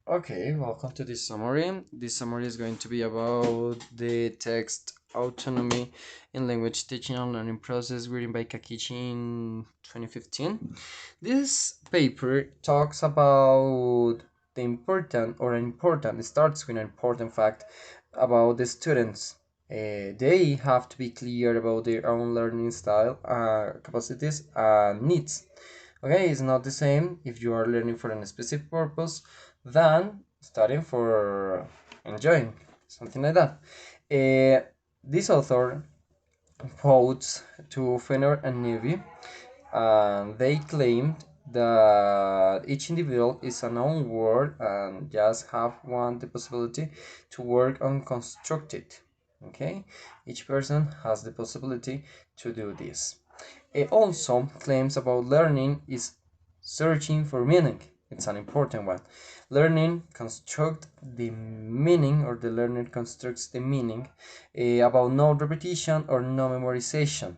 Okay, welcome to this summary. This summary is going to be about the text Autonomy in Language Teaching and Learning Process written by Kakichi in 2015. This paper talks about it starts with an important fact about the students. They have to be clear about their own learning style, capacities, and needs. Okay, it's not the same if you are learning for a specific purpose than studying for enjoying, something like that. This author quotes to Fenner and Navy, and they claimed that each individual is a known world and just have one the possibility to work on construct it. Okay, each person has the possibility to do this. It also claims about learning is searching for meaning. It's an important one. Learning construct the meaning, or the learner constructs the meaning about no repetition or no memorization.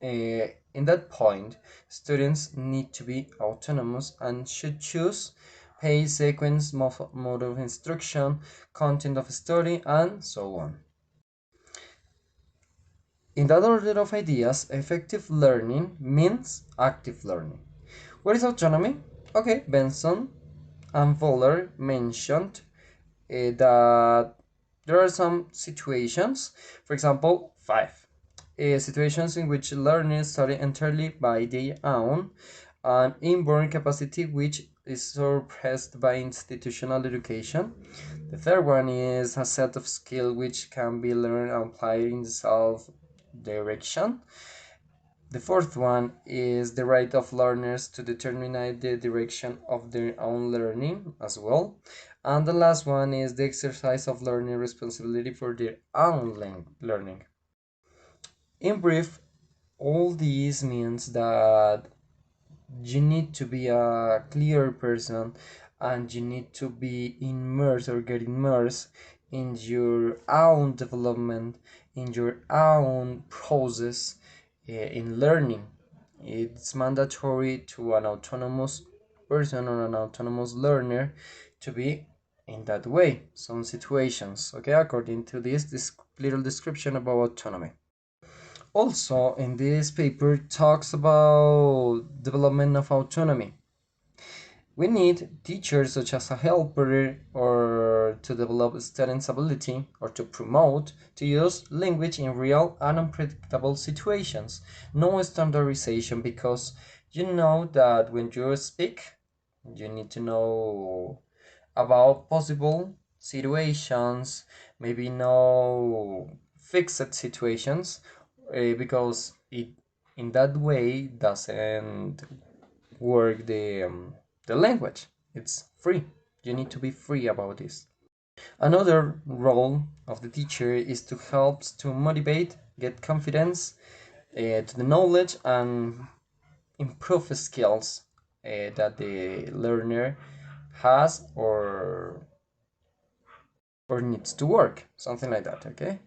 In that point, students need to be autonomous and should choose pace, sequence, mode of instruction, content of study, and so on. In that order of ideas, effective learning means active learning. What is autonomy? Okay, Benson and Voller mentioned that there are some situations, for example, five situations in which learners study entirely by their own, an inborn capacity which is suppressed by institutional education. The third one is a set of skills which can be learned and applied in self direction. The fourth one is the right of learners to determine the direction of their own learning as well. And the last one is the exercise of learning responsibility for their own learning. In brief, all these means that you need to be a clear person and you need to be immersed or get immersed in your own development, in your own process in learning. It's mandatory to an autonomous person or an autonomous learner to be in that way. Some situations, okay, according to this little description about autonomy. Also, in this paper talks about development of autonomy. We need teachers such as a helper or to develop students' ability or to promote to use language in real and unpredictable situations. No standardization, because you know that when you speak, you need to know about possible situations, maybe no fixed situations, because it in that way doesn't work the language. It's free. You need to be free about this. Another role of the teacher is to help to motivate, get confidence to the knowledge, and improve skills that the learner has or needs to work, something like that. Okay,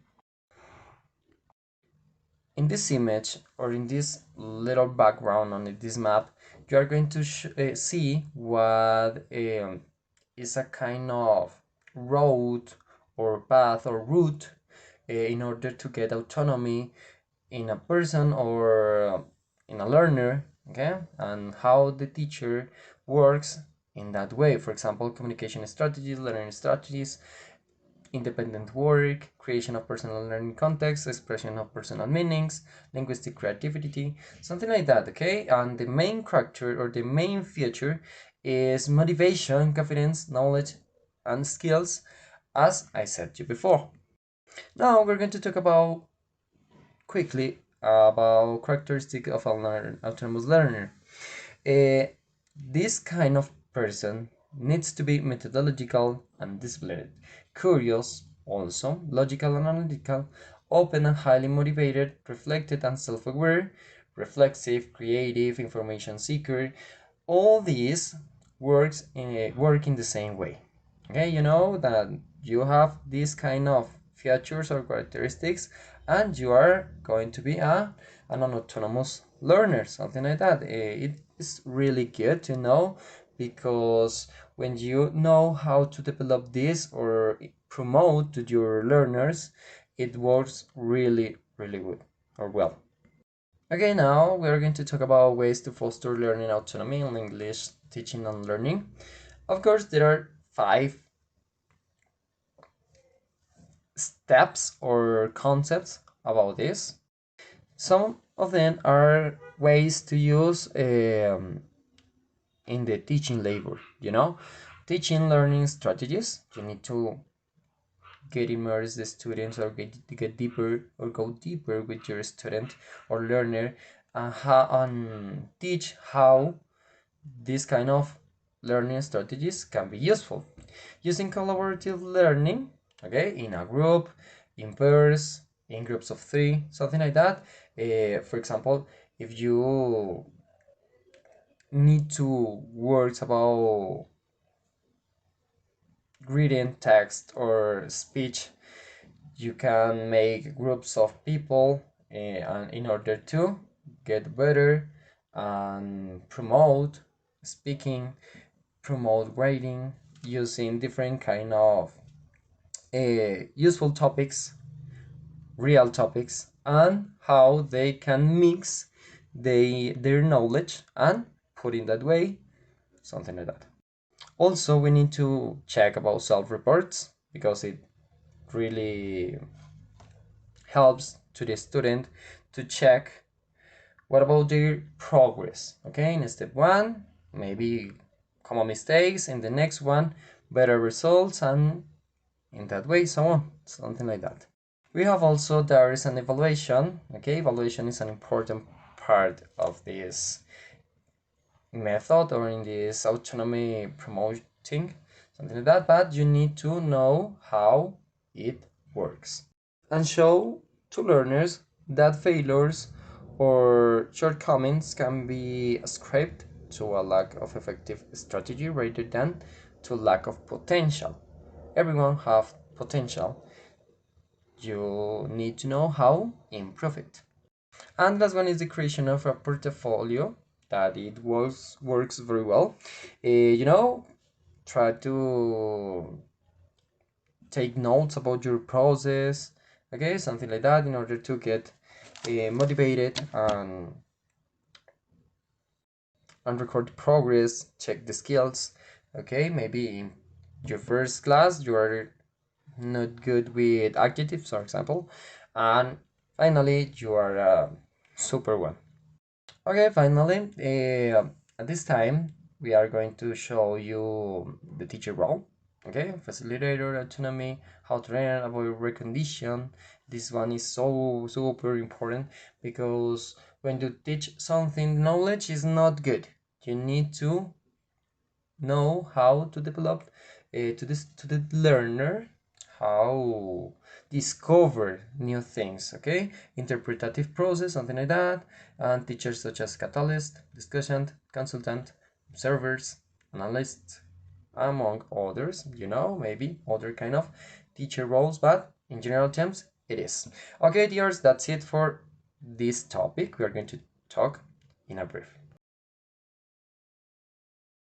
in this image, or in this little background on this map, you are going to see what is a kind of road or path or route in order to get autonomy in a person or in a learner, okay, and how the teacher works in that way. For example, communication strategies, learning strategies, independent work, creation of personal learning context, expression of personal meanings, linguistic creativity, something like that, okay? And the main character or the main feature is motivation, confidence, knowledge, and skills, as I said to you before. Now we're going to talk about quickly about characteristic of an autonomous learner. This kind of person needs to be methodological and disciplined, curious, also logical and analytical, open and highly motivated, reflected and self-aware, reflexive, creative, information seeker. All these work in the same way. Okay, you know that you have these kind of features or characteristics, and you are going to be an autonomous learner, something like that. It is really good to know, because when you know how to develop this or promote to your learners, it works really, really good or well. Okay, now we're going to talk about ways to foster learning autonomy in English teaching and learning. Of course, there are 5 steps or concepts about this. Some of them are ways to use in the teaching labor, teaching learning strategies. You need to get immerse the students or get deeper or go deeper with your student or learner and teach how this kind of learning strategies can be useful. Using collaborative learning, okay, in a group, in pairs, in groups of 3, something like that. For example, if you need to work about reading text or speech, you can make groups of people and in order to get better and promote speaking, promote writing, using different kind of useful topics, real topics, and how they can mix their knowledge and put in that way, something like that. Also, we need to check about self-reports because it really helps to the student to check what about their progress. Okay, in step 1, maybe common mistakes, in the next one, better results, and in that way, so on, something like that. We have also, there is an evaluation. Okay, evaluation is an important part of this method or in this autonomy promoting, something like that, but you need to know how it works and show to learners that failures or shortcomings can be ascribed to a lack of effective strategy rather than to lack of potential. Everyone have potential. You need to know how improve it. And last one is the creation of a portfolio that it works very well. Try to take notes about your process, okay, something like that, in order to get motivated and record progress, check the skills. Okay, maybe in your first class you are not good with adjectives, for example, and finally you are a super one. Okay, finally, at this time we are going to show you the teacher role. Okay, facilitator, autonomy, how to learn, about recognition. This one is so super important because when you teach something, knowledge is not good. You need to know how to develop to the learner how discover new things. Okay, interpretative process, something like that, and teachers such as catalyst, discussion, consultant, observers, analysts, among others, maybe other kind of teacher roles, but in general terms it is. Okay, dears, that's it for this topic. We are going to talk in a brief.